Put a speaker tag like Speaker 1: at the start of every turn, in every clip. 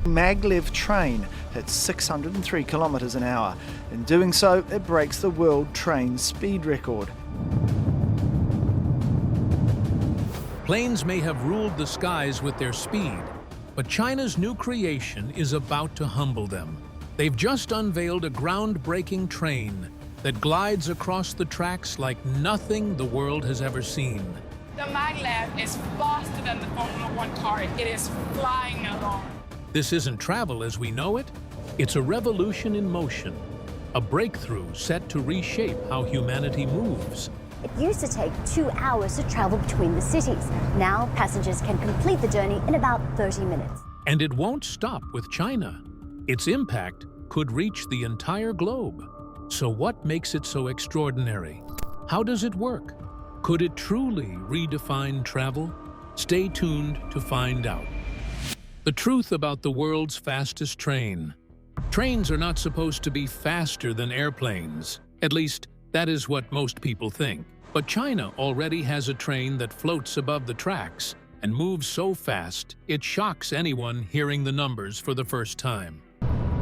Speaker 1: Maglev train hits 603 kilometers an hour. In doing so, it breaks the world train speed record.
Speaker 2: Planes may have ruled the skies with their speed, but China's new creation is about to humble them. They've just unveiled a groundbreaking train that glides across the tracks like nothing the world has ever seen.
Speaker 3: The maglev is faster than the Formula One car. It is flying along.
Speaker 2: This isn't travel as we know it. It's a revolution in motion, a breakthrough set to reshape how humanity moves.
Speaker 4: It used to take 2 hours to travel between the cities. Now, passengers can complete the journey in about 30 minutes.
Speaker 2: And it won't stop with China. Its impact could reach the entire globe. So what makes it so extraordinary? How does it work? Could it truly redefine travel? Stay tuned to find out. The truth about the world's fastest train. Trains are not supposed to be faster than airplanes. At least, that is what most people think. But China already has a train that floats above the tracks and moves so fast it shocks anyone hearing the numbers for the first time.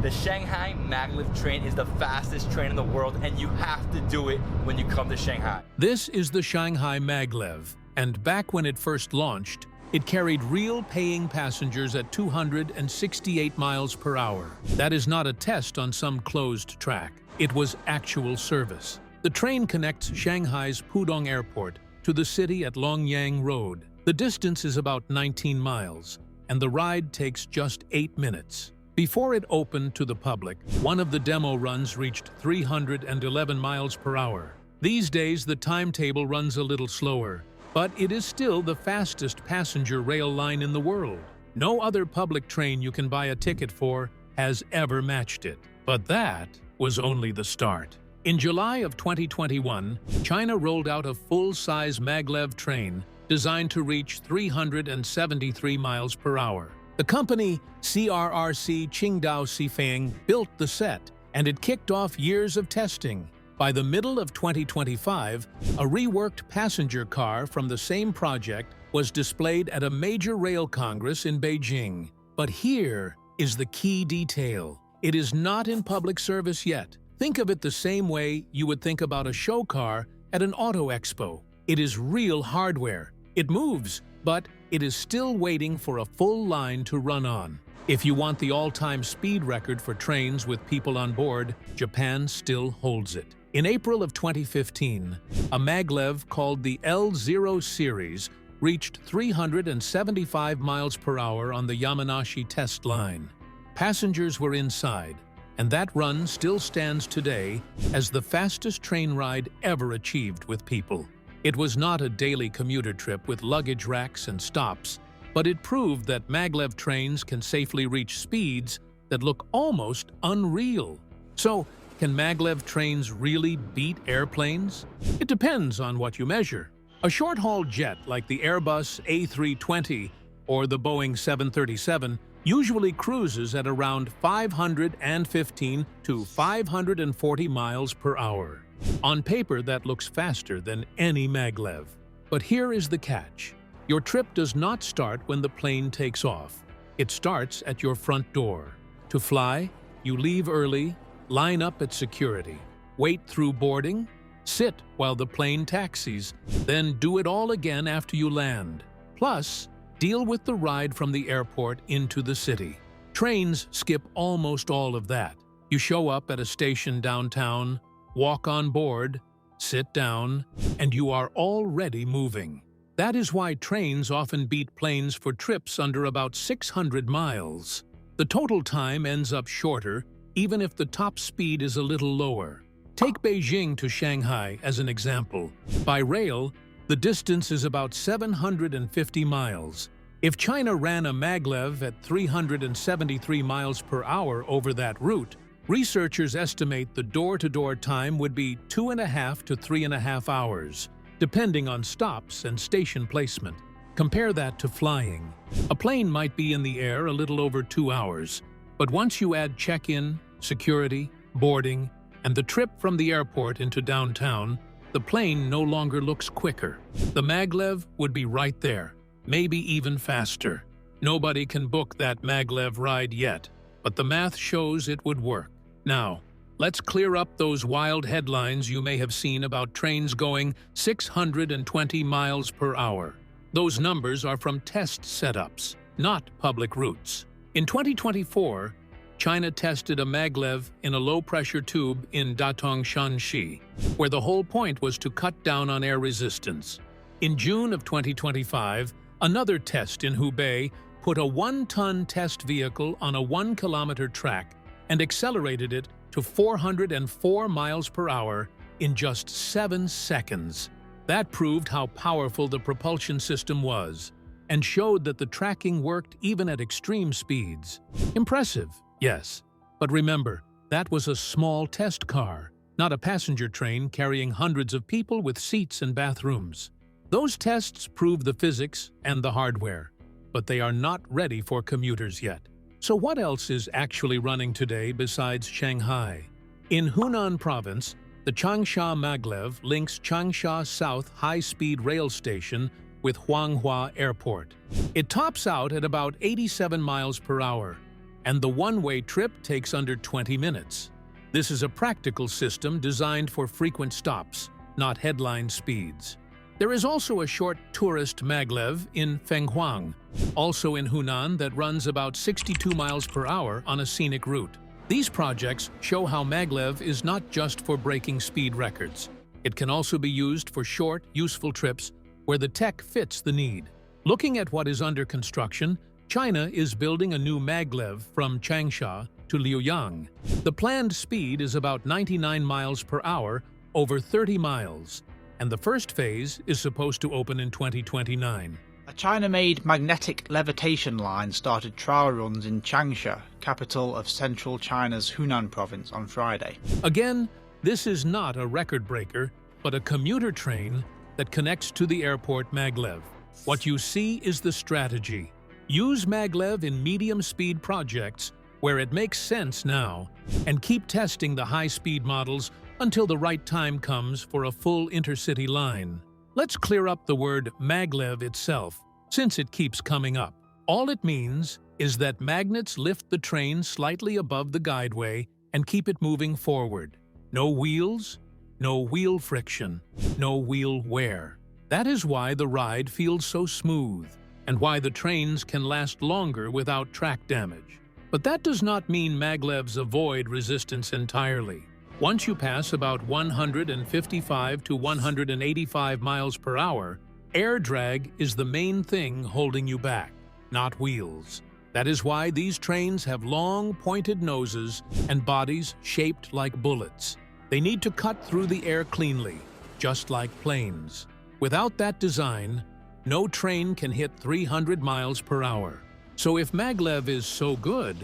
Speaker 5: The Shanghai maglev train is the fastest train in the world, and you have to do it when you come to Shanghai.
Speaker 2: This is the Shanghai maglev, and back when it first launched, it carried real paying passengers at 268 miles per hour. That is not a test on some closed track. It was actual service. The train connects Shanghai's Pudong Airport to the city at Longyang Road. The distance is about 19 miles, and the ride takes just 8 minutes. Before it opened to the public, one of the demo runs reached 311 miles per hour. These days, the timetable runs a little slower, but it is still the fastest passenger rail line in the world. No other public train you can buy a ticket for has ever matched it. But that was only the start. In July of 2021, China rolled out a full-size maglev train designed to reach 373 miles per hour. The company CRRC Qingdao Xifeng built the set, and it kicked off years of testing. By the middle of 2025, a reworked passenger car from the same project was displayed at a major rail congress in Beijing. But here is the key detail. It is not in public service yet. Think of it the same way you would think about a show car at an auto expo. It is real hardware. It moves, but it is still waiting for a full line to run on. If you want the all-time speed record for trains with people on board, Japan still holds it. In April of 2015, a maglev called the L0 series reached 375 miles per hour on the Yamanashi test line. Passengers were inside, and that run still stands today as the fastest train ride ever achieved with people. It was not a daily commuter trip with luggage racks and stops, but it proved that maglev trains can safely reach speeds that look almost unreal. So, can maglev trains really beat airplanes? It depends on what you measure. A short-haul jet like the Airbus A320 or the Boeing 737 usually cruises at around 515 to 540 miles per hour. On paper, that looks faster than any maglev. But here is the catch. Your trip does not start when the plane takes off. It starts at your front door. To fly, you leave early, line up at security, wait through boarding, sit while the plane taxis, then do it all again after you land. Plus, deal with the ride from the airport into the city. Trains skip almost all of that. You show up at a station downtown, walk on board, sit down, and you are already moving. That is why trains often beat planes for trips under about 600 miles. The total time ends up shorter, even if the top speed is a little lower. Take Beijing to Shanghai as an example. By rail, the distance is about 750 miles. If China ran a maglev at 373 miles per hour over that route, researchers estimate the door-to-door time would be 2.5 to 3.5 hours, depending on stops and station placement. Compare that to flying. A plane might be in the air a little over 2 hours, but once you add check-in, security, boarding, and the trip from the airport into downtown, the plane no longer looks quicker. The maglev would be right there, maybe even faster. Nobody can book that maglev ride yet, but the math shows it would work. Now, let's clear up those wild headlines you may have seen about trains going 620 miles per hour. Those numbers are from test setups, not public routes. In 2024, China tested a maglev in a low-pressure tube in Datong, Shanxi, where the whole point was to cut down on air resistance. In June of 2025, another test in Hubei put a 1-ton test vehicle on a 1-kilometer track and accelerated it to 404 miles per hour in just 7 seconds. That proved how powerful the propulsion system was and showed that the tracking worked even at extreme speeds. Impressive, yes. But remember, that was a small test car, not a passenger train carrying hundreds of people with seats and bathrooms. Those tests prove the physics and the hardware, but they are not ready for commuters yet. So what else is actually running today besides Shanghai? In Hunan Province, the Changsha Maglev links Changsha South High-Speed Rail Station with Huanghua Airport. It tops out at about 87 miles per hour, and the one-way trip takes under 20 minutes. This is a practical system designed for frequent stops, not headline speeds. There is also a short tourist maglev in Fenghuang, also in Hunan, that runs about 62 miles per hour on a scenic route. These projects show how maglev is not just for breaking speed records. It can also be used for short, useful trips where the tech fits the need. Looking at what is under construction, China is building a new maglev from Changsha to Liuyang. The planned speed is about 99 miles per hour over 30 miles, and the first phase is supposed to open in 2029.
Speaker 6: A China-made magnetic levitation line started trial runs in Changsha, capital of central China's Hunan province, on Friday.
Speaker 2: Again, this is not a record breaker, but a commuter train that connects to the airport maglev. What you see is the strategy. Use maglev in medium-speed projects where it makes sense now, and keep testing the high-speed models until the right time comes for a full intercity line. Let's clear up the word maglev itself, since it keeps coming up. All it means is that magnets lift the train slightly above the guideway and keep it moving forward. No wheels, no wheel friction, no wheel wear. That is why the ride feels so smooth, and why the trains can last longer without track damage. But that does not mean maglevs avoid resistance entirely. Once you pass about 155 to 185 miles per hour, air drag is the main thing holding you back, not wheels. That is why these trains have long, pointed noses and bodies shaped like bullets. They need to cut through the air cleanly, just like planes. Without that design, no train can hit 300 miles per hour. So if maglev is so good,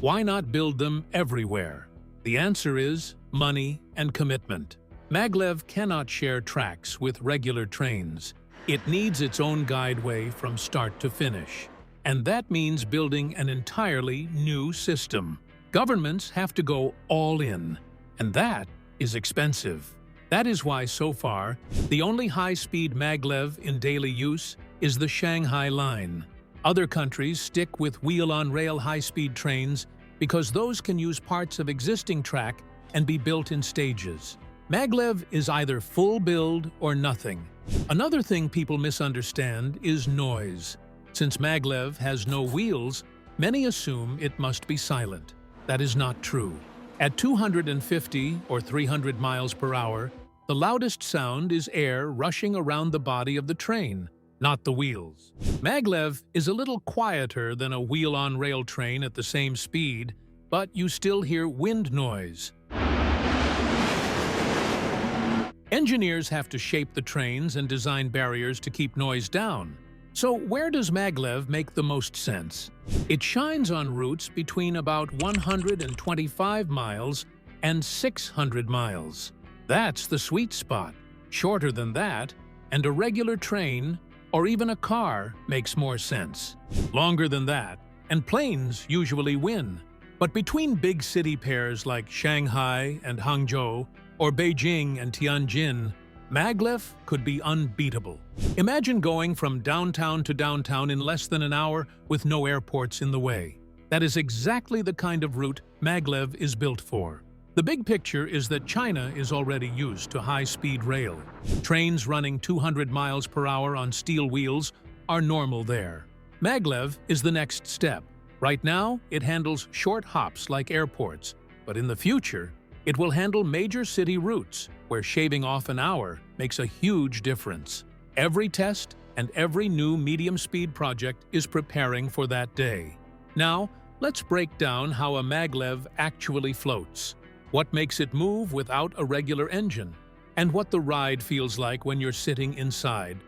Speaker 2: why not build them everywhere? The answer is money and commitment. Maglev cannot share tracks with regular trains. It needs its own guideway from start to finish. And that means building an entirely new system. Governments have to go all in, and that is expensive. That is why, so far, the only high-speed maglev in daily use is the Shanghai line. Other countries stick with wheel-on-rail high-speed trains because those can use parts of existing track and be built in stages. Maglev is either full build or nothing. Another thing people misunderstand is noise. Since maglev has no wheels, many assume it must be silent. That is not true. At 250 or 300 miles per hour, the loudest sound is air rushing around the body of the train, not the wheels. Maglev is a little quieter than a wheel-on-rail train at the same speed, but you still hear wind noise. Engineers have to shape the trains and design barriers to keep noise down. So where does maglev make the most sense? It shines on routes between about 125 miles and 600 miles. That's the sweet spot. Shorter than that, and a regular train or even a car makes more sense. Longer than that, and planes usually win. But between big city pairs like Shanghai and Hangzhou, or Beijing and Tianjin, maglev could be unbeatable. Imagine going from downtown to downtown in less than an hour with no airports in the way. That is exactly the kind of route maglev is built for. The big picture is that China is already used to high-speed rail. Trains running 200 miles per hour on steel wheels are normal there. Maglev is the next step. Right now, it handles short hops like airports, but in the future, it will handle major city routes, where shaving off an hour makes a huge difference. Every test and every new medium-speed project is preparing for that day. Now, let's break down how a maglev actually floats, what makes it move without a regular engine, and what the ride feels like when you're sitting inside.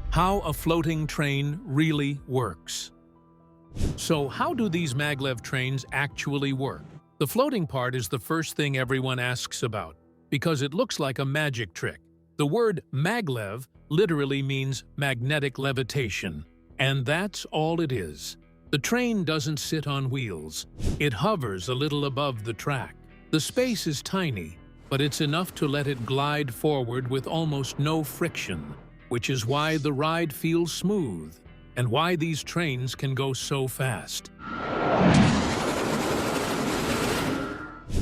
Speaker 2: How a floating train really works. So how do these maglev trains actually work? The floating part is the first thing everyone asks about, because it looks like a magic trick. The word maglev literally means magnetic levitation, and that's all it is. The train doesn't sit on wheels. It hovers a little above the track. The space is tiny, but it's enough to let it glide forward with almost no friction, which is why the ride feels smooth and why these trains can go so fast.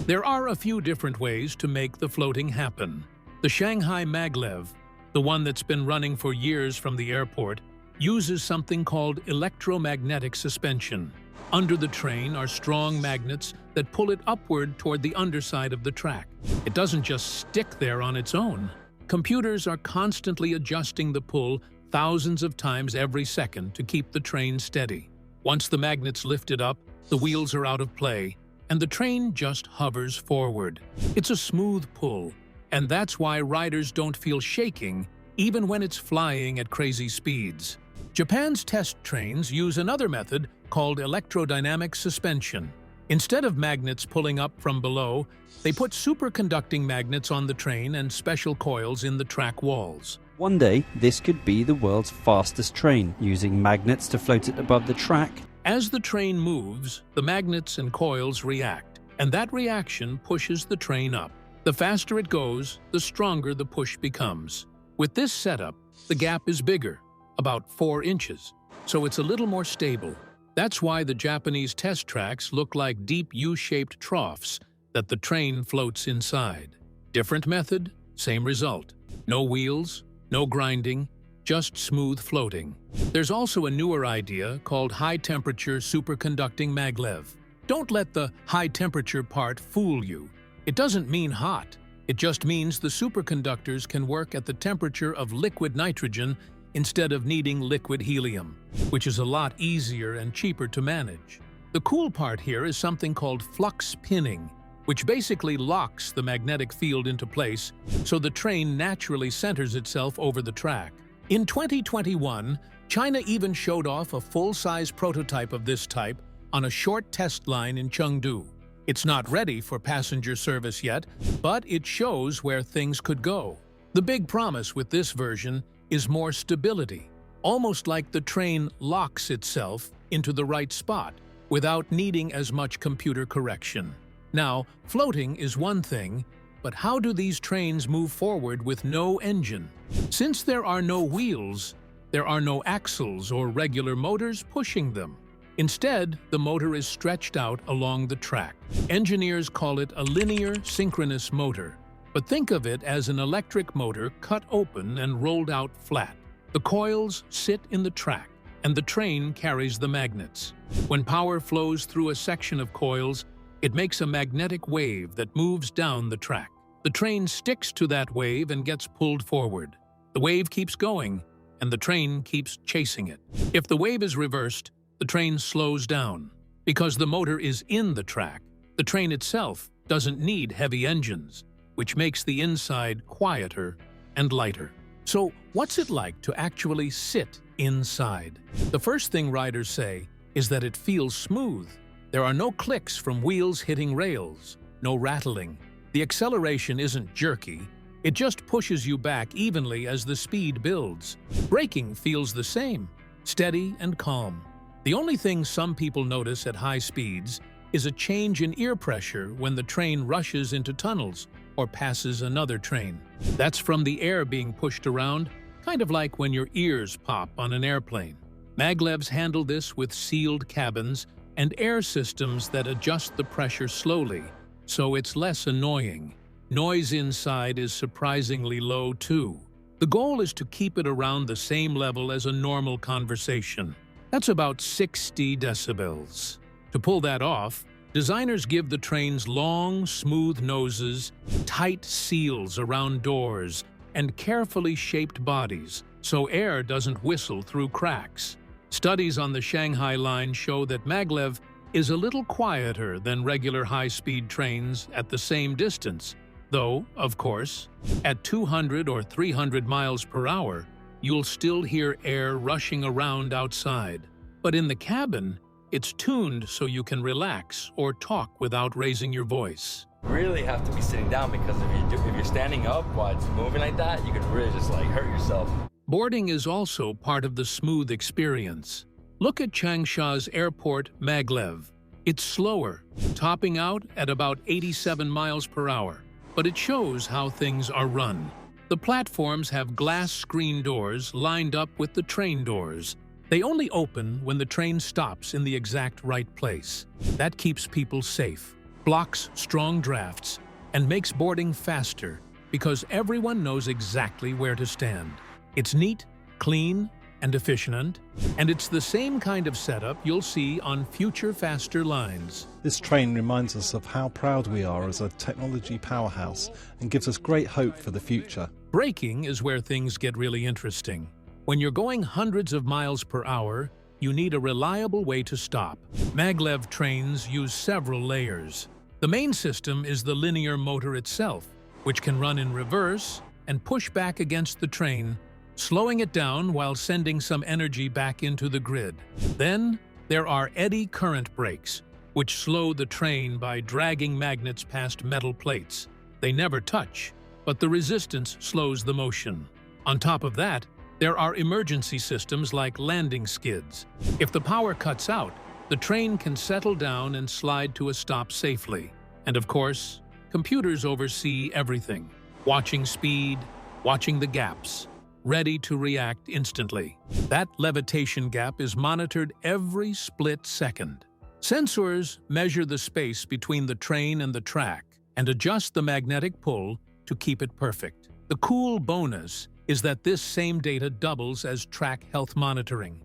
Speaker 2: There are a few different ways to make the floating happen. The Shanghai maglev, the one that's been running for years from the airport, uses something called electromagnetic suspension. Under the train are strong magnets that pull it upward toward the underside of the track. It doesn't just stick there on its own. Computers are constantly adjusting the pull thousands of times every second to keep the train steady. Once the magnets lift it up, the wheels are out of play, and the train just hovers forward. It's a smooth pull, and that's why riders don't feel shaking even when it's flying at crazy speeds. Japan's test trains use another method called electrodynamic suspension. Instead of magnets pulling up from below, they put superconducting magnets on the train and special coils in the track walls.
Speaker 7: One day, this could be the world's fastest train, using magnets to float it above the track.
Speaker 2: As the train moves, the magnets and coils react, and that reaction pushes the train up. The faster it goes, the stronger the push becomes. With this setup, the gap is bigger, about 4 inches, so it's a little more stable. That's why the Japanese test tracks look like deep U-shaped troughs that the train floats inside. Different method, same result. No wheels, no grinding, just smooth floating. There's also a newer idea called high-temperature superconducting maglev. Don't let the high-temperature part fool you. It doesn't mean hot. It just means the superconductors can work at the temperature of liquid nitrogen instead of needing liquid helium, which is a lot easier and cheaper to manage. The cool part here is something called flux pinning, which basically locks the magnetic field into place so the train naturally centers itself over the track. In 2021, China even showed off a full-size prototype of this type on a short test line in Chengdu. It's not ready for passenger service yet, but it shows where things could go. The big promise with this version is more stability, almost like the train locks itself into the right spot without needing as much computer correction. Now, floating is one thing, but how do these trains move forward with no engine? Since there are no wheels, there are no axles or regular motors pushing them. Instead, the motor is stretched out along the track. Engineers call it a linear synchronous motor, but think of it as an electric motor cut open and rolled out flat. The coils sit in the track, and the train carries the magnets. When power flows through a section of coils, it makes a magnetic wave that moves down the track. The train sticks to that wave and gets pulled forward. The wave keeps going, and the train keeps chasing it. If the wave is reversed, the train slows down. Because the motor is in the track, the train itself doesn't need heavy engines, which makes the inside quieter and lighter. So, what's it like to actually sit inside? The first thing riders say is that it feels smooth. There are no clicks from wheels hitting rails, no rattling. The acceleration isn't jerky, it just pushes you back evenly as the speed builds. Braking feels the same, steady and calm. The only thing some people notice at high speeds is a change in ear pressure when the train rushes into tunnels or passes another train. That's from the air being pushed around, kind of like when your ears pop on an airplane. Maglevs handle this with sealed cabins and air systems that adjust the pressure slowly, so it's less annoying. Noise inside is surprisingly low too. The goal is to keep it around the same level as a normal conversation. That's about 60 decibels. To pull that off, designers give the trains long, smooth noses, tight seals around doors, and carefully shaped bodies, so air doesn't whistle through cracks. Studies on the Shanghai line show that maglev is a little quieter than regular high-speed trains at the same distance, though, of course, at 200 or 300 miles per hour, you'll still hear air rushing around outside. But in the cabin, it's tuned so you can relax or talk without raising your voice.
Speaker 5: Really have to be sitting down, because if you're standing up while it's moving like that, you could really just hurt yourself.
Speaker 2: Boarding is also part of the smooth experience. Look at Changsha's airport maglev. It's slower, topping out at about 87 miles per hour, but it shows how things are run. The platforms have glass screen doors lined up with the train doors. They only open when the train stops in the exact right place. That keeps people safe, blocks strong drafts, and makes boarding faster because everyone knows exactly where to stand. It's neat, clean, and efficient, and it's the same kind of setup you'll see on future faster lines.
Speaker 8: This train reminds us of how proud we are as a technology powerhouse and gives us great hope for the future.
Speaker 2: Braking is where things get really interesting. When you're going hundreds of miles per hour, you need a reliable way to stop. Maglev trains use several layers. The main system is the linear motor itself, which can run in reverse and push back against the train, slowing it down while sending some energy back into the grid. Then, there are eddy current brakes, which slow the train by dragging magnets past metal plates. They never touch, but the resistance slows the motion. On top of that, there are emergency systems like landing skids. If the power cuts out, the train can settle down and slide to a stop safely. And of course, computers oversee everything, watching speed, watching the gaps, ready to react instantly. That levitation gap is monitored every split second. Sensors measure the space between the train and the track and adjust the magnetic pull to keep it perfect. The cool bonus is that this same data doubles as track health monitoring.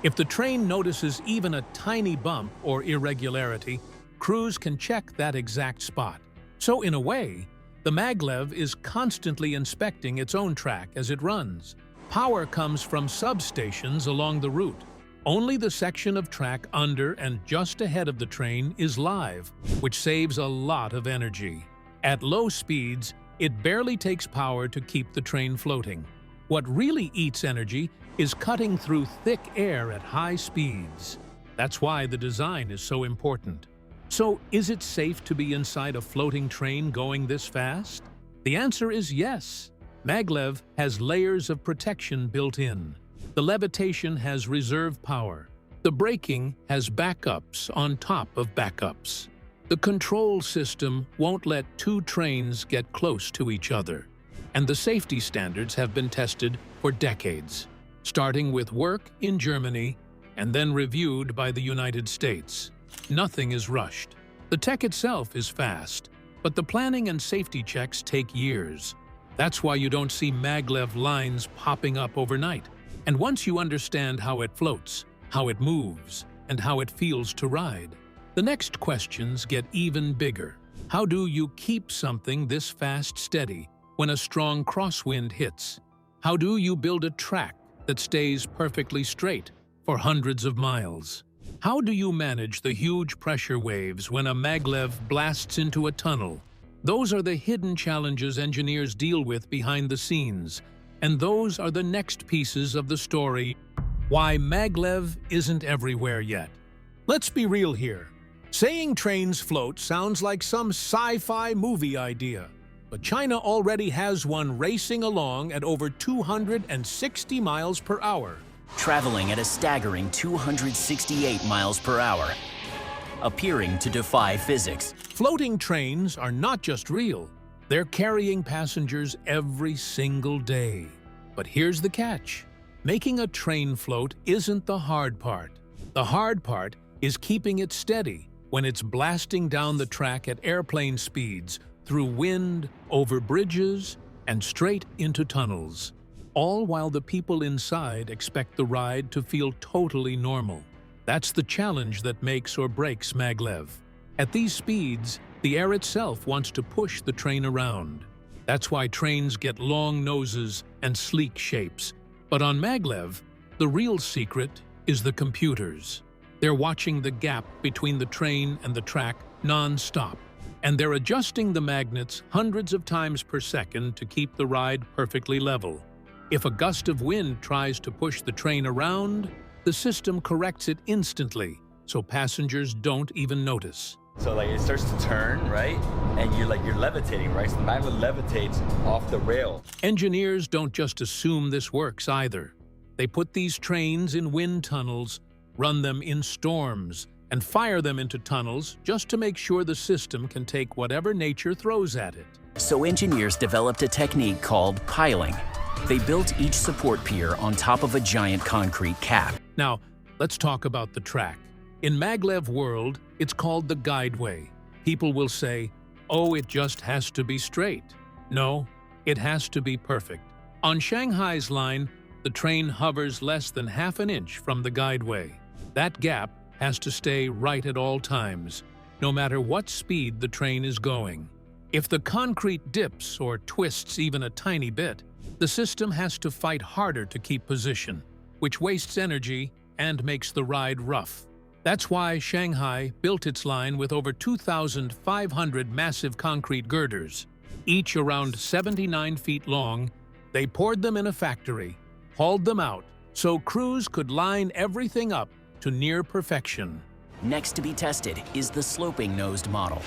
Speaker 2: If the train notices even a tiny bump or irregularity, crews can check that exact spot. So in a way, the maglev is constantly inspecting its own track as it runs. Power comes from substations along the route. Only the section of track under and just ahead of the train is live, which saves a lot of energy. At low speeds, it barely takes power to keep the train floating. What really eats energy is cutting through thick air at high speeds. That's why the design is so important. So, is it safe to be inside a floating train going this fast? The answer is yes. Maglev has layers of protection built in. The levitation has reserve power. The braking has backups on top of backups. The control system won't let two trains get close to each other. And the safety standards have been tested for decades, starting with work in Germany and then reviewed by the United States. Nothing is rushed. The tech itself is fast, but the planning and safety checks take years. That's why you don't see maglev lines popping up overnight. And once you understand how it floats, how it moves, and how it feels to ride, the next questions get even bigger. How do you keep something this fast steady when a strong crosswind hits? How do you build a track that stays perfectly straight for hundreds of miles? How do you manage the huge pressure waves when a maglev blasts into a tunnel? Those are the hidden challenges engineers deal with behind the scenes, and those are the next pieces of the story. Why maglev isn't everywhere yet. Let's be real here. Saying trains float sounds like some sci-fi movie idea, but China already has one racing along at over 260 miles per hour.
Speaker 9: Traveling at a staggering 268 miles per hour. appearing to defy physics.
Speaker 2: Floating trains are not just real. They're carrying passengers every single day. But here's the catch. Making a train float isn't the hard part. The hard part is keeping it steady when it's blasting down the track at airplane speeds, through wind, over bridges, and straight into tunnels. All while the people inside expect the ride to feel totally normal. That's the challenge that makes or breaks maglev. At these speeds, the air itself wants to push the train around. That's why trains get long noses and sleek shapes. But on maglev, the real secret is the computers. They're watching the gap between the train and the track non-stop, and they're adjusting the magnets hundreds of times per second to keep the ride perfectly level. If a gust of wind tries to push the train around, the system corrects it instantly, so passengers don't even notice.
Speaker 5: So like it starts to turn, right? And you're levitating, right? So the magnet levitates off the rail.
Speaker 2: Engineers don't just assume this works either. They put these trains in wind tunnels, run them in storms, and fire them into tunnels just to make sure the system can take whatever nature throws at it.
Speaker 9: So engineers developed a technique called piling. They built each support pier on top of a giant concrete cap.
Speaker 2: Now, let's talk about the track. In maglev world, it's called the guideway. People will say, oh, it just has to be straight. No, it has to be perfect. On Shanghai's line, the train hovers less than half an inch from the guideway. That gap has to stay right at all times, no matter what speed the train is going. If the concrete dips or twists even a tiny bit, the system has to fight harder to keep position, which wastes energy and makes the ride rough. That's why Shanghai built its line with over 2,500 massive concrete girders, each around 79 feet long. They poured them in a factory, hauled them out, so crews could line everything up to near perfection.
Speaker 9: Next to be tested is the sloping-nosed model.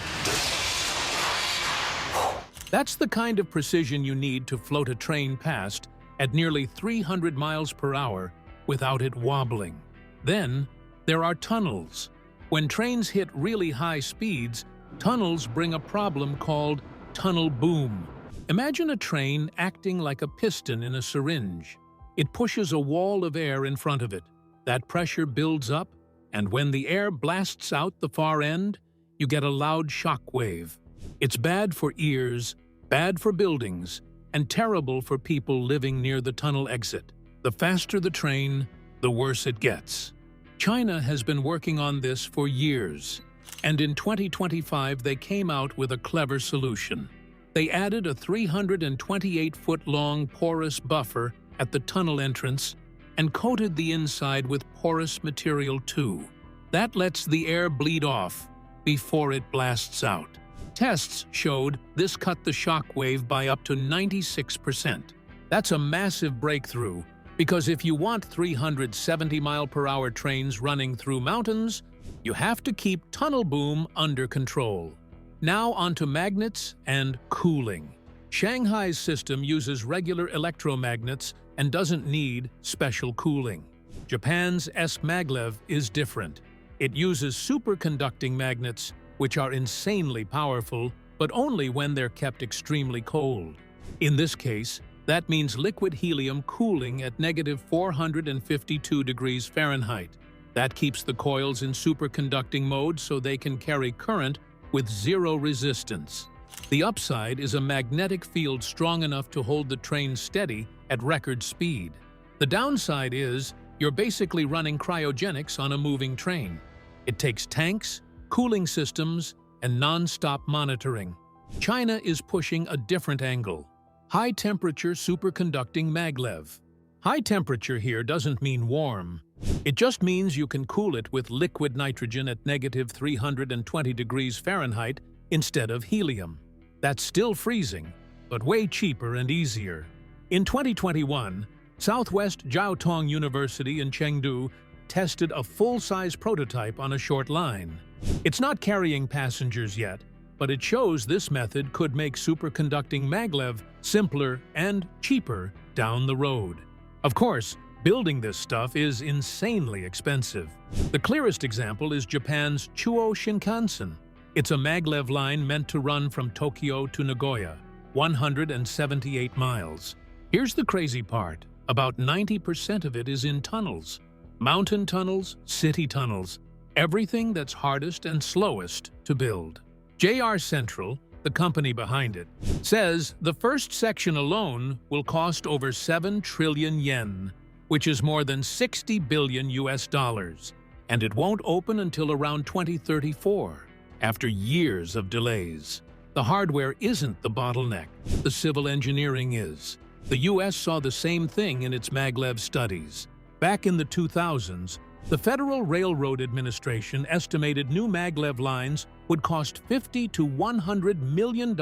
Speaker 2: That's the kind of precision you need to float a train past at nearly 300 miles per hour without it wobbling. Then, there are tunnels. When trains hit really high speeds, tunnels bring a problem called tunnel boom. Imagine a train acting like a piston in a syringe. It pushes a wall of air in front of it. That pressure builds up, and when the air blasts out the far end, you get a loud shock wave. It's bad for ears, bad for buildings, and terrible for people living near the tunnel exit. The faster the train, the worse it gets. China has been working on this for years, and in 2025 they came out with a clever solution. They added a 328-foot-long porous buffer at the tunnel entrance and coated the inside with porous material too. That lets the air bleed off before it blasts out. Tests showed this cut the shock wave by up to 96%. That's a massive breakthrough, because if you want 370-mile-per-hour trains running through mountains, you have to keep tunnel boom under control. Now onto magnets and cooling. Shanghai's system uses regular electromagnets and doesn't need special cooling. Japan's S-maglev is different. It uses superconducting magnets, which are insanely powerful, but only when they're kept extremely cold. In this case, that means liquid helium cooling at -452 degrees Fahrenheit. That keeps the coils in superconducting mode so they can carry current with zero resistance. The upside is a magnetic field strong enough to hold the train steady at record speed. The downside is you're basically running cryogenics on a moving train. It takes tanks, cooling systems, and non-stop monitoring. China is pushing a different angle. High-temperature superconducting maglev. High temperature here doesn't mean warm. It just means you can cool it with liquid nitrogen at -320 degrees Fahrenheit instead of helium. That's still freezing, but way cheaper and easier. In 2021, Southwest Jiaotong University in Chengdu tested a full-size prototype on a short line. It's not carrying passengers yet, but it shows this method could make superconducting maglev simpler and cheaper down the road. Of course, Building this stuff is insanely expensive. The clearest example is Japan's Chuo Shinkansen. It's a maglev line meant to run from Tokyo to Nagoya, 178 miles. Here's the crazy part. About 90% of it is in tunnels. Mountain tunnels, city tunnels, everything that's hardest and slowest to build. JR Central, the company behind it, says the first section alone will cost over 7 trillion yen, which is more than 60 billion US dollars, and it won't open until around 2034, after years of delays. The hardware isn't the bottleneck, the civil engineering is. The US saw the same thing in its maglev studies. Back in the 2000s, the Federal Railroad Administration estimated new maglev lines would cost $50 to $100 million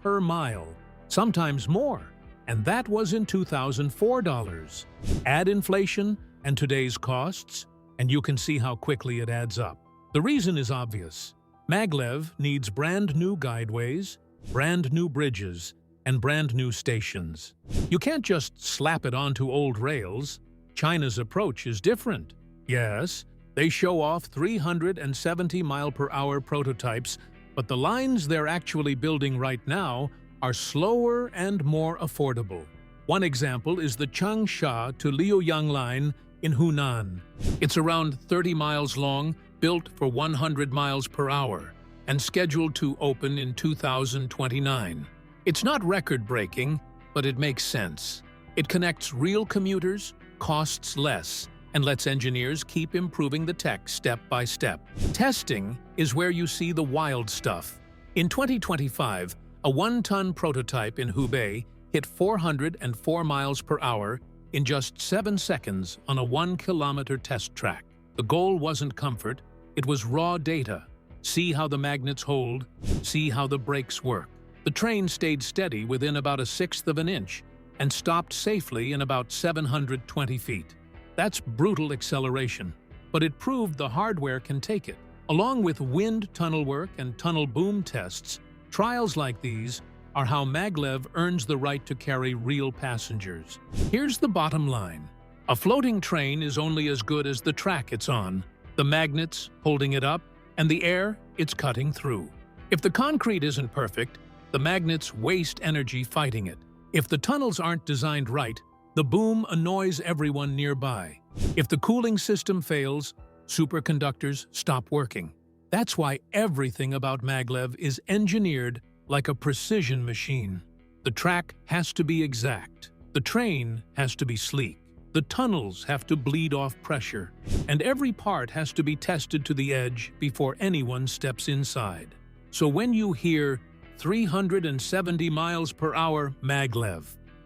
Speaker 2: per mile, sometimes more, and that was in 2004 dollars. Add inflation and today's costs, and you can see how quickly it adds up. The reason is obvious. Maglev needs brand new guideways, brand new bridges, and brand new stations. You can't just slap it onto old rails. China's approach is different. Yes, they show off 370-mile-per-hour prototypes, but the lines they're actually building right now are slower and more affordable. One example is the Changsha to Liuyang line in Hunan. It's around 30 miles long, built for 100 miles per hour, and scheduled to open in 2029. It's not record-breaking, but it makes sense. It connects real commuters, costs less, and lets engineers keep improving the tech step by step. Testing is where you see the wild stuff. In 2025, a 1-ton prototype in Hubei hit 404 miles per hour in just 7 seconds on a 1-kilometer test track. The goal wasn't comfort, it was raw data. See how the magnets hold, see how the brakes work. The train stayed steady within about 1/6 of an inch and stopped safely in about 720 feet. That's brutal acceleration, but it proved the hardware can take it. Along with wind tunnel work and tunnel boom tests, trials like these are how maglev earns the right to carry real passengers. Here's the bottom line. A floating train is only as good as the track it's on, the magnets holding it up, and the air it's cutting through. If the concrete isn't perfect, the magnets waste energy fighting it. If the tunnels aren't designed right, the boom annoys everyone nearby. If the cooling system fails, superconductors stop working. That's why everything about maglev is engineered like a precision machine. The track has to be exact. The train has to be sleek. The tunnels have to bleed off pressure. And every part has to be tested to the edge before anyone steps inside. So when you hear 370 miles per hour maglev,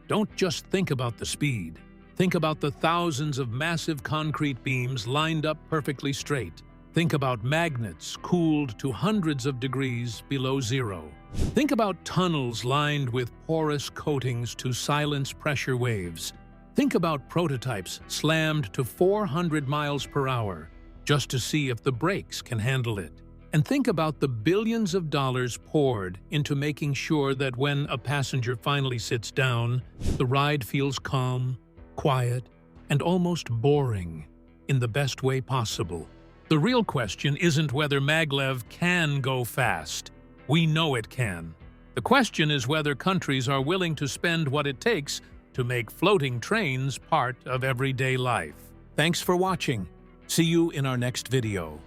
Speaker 2: don't just think about the speed. Think about the thousands of massive concrete beams lined up perfectly straight. Think about magnets cooled to hundreds of degrees below zero. Think about tunnels lined with porous coatings to silence pressure waves. Think about prototypes slammed to 400 miles per hour just to see if the brakes can handle it. And think about the billions of dollars poured into making sure that when a passenger finally sits down, the ride feels calm, quiet, and almost boring in the best way possible. The real question isn't whether maglev can go fast. We know it can. The question is whether countries are willing to spend what it takes to make floating trains part of everyday life. Thanks for watching. See you in our next video.